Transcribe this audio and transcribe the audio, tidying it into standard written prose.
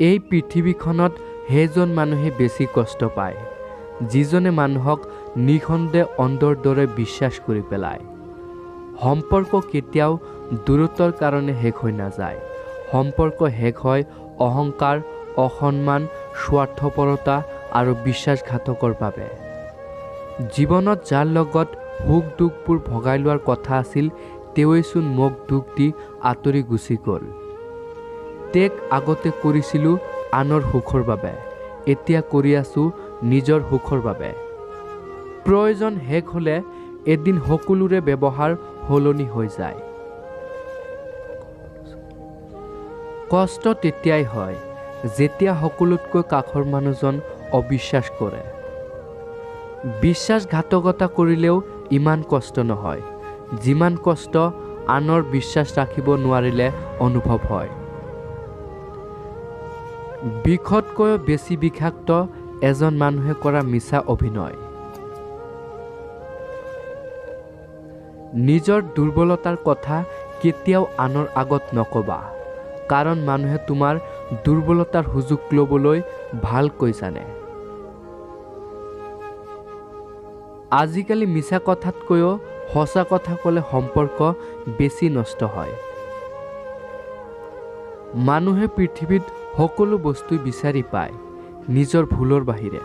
এই পৃথিৱীখনত সেইজন মানুহে বেছি কষ্ট পায় যিজনে মানুহক নিখন্দে অন্ধৰ দৰে বিশ্বাস কৰি পেলায়। সম্পৰ্ক কেতিয়াও দূৰত্বৰ কাৰণে শেষ হৈ নাযায়। সম্পৰ্ক শেষ হয় অহংকাৰ, অসন্মান, স্বাৰ্থপৰতা আৰু বিশ্বাসঘাতকৰ বাবে। জীৱনত যাৰ লগত সুখ দুখবোৰ ভগাই লোৱাৰ কথা আছিল তেওঁৱেইচোন মোক দুখ দি আঁতৰি গুচি গ'ল। তেক আগতে কৰিছিলোঁ আনৰ সুখৰ বাবে, এতিয়া কৰি আছোঁ নিজৰ সুখৰ বাবে। প্ৰয়োজন শেষ হ'লে এদিন সকলোৰে ব্যৱহাৰ সলনি হৈ যায়। কষ্ট তেতিয়াই হয় যেতিয়া সকলোতকৈ কাষৰ মানুহজন অবিশ্বাস কৰে। বিশ্বাসঘাতকতা কৰিলেও ইমান কষ্ট নহয় যিমান কষ্ট আনৰ বিশ্বাস ৰাখিব নোৱাৰিলে অনুভৱ হয়। বিষতকৈও বেছি বিষাক্ত এজন মানুহে কৰা মিছা অভিনয়। নিজৰ দুৰ্বলতাৰ কথা কেতিয়াও আনৰ আগত নকবা, কাৰণ মানুহে তোমাৰ দুৰ্বলতাৰ সুযোগ ল'বলৈ ভালকৈ জানে। আজিকালি মিছা কথাতকৈও সঁচা কথা ক'লে সম্পৰ্ক বেছি নষ্ট হয়। মানুহে পৃথিৱীত সকলো বস্তু বিচাৰি পায় নিজৰ ভুলৰ বাহিৰে।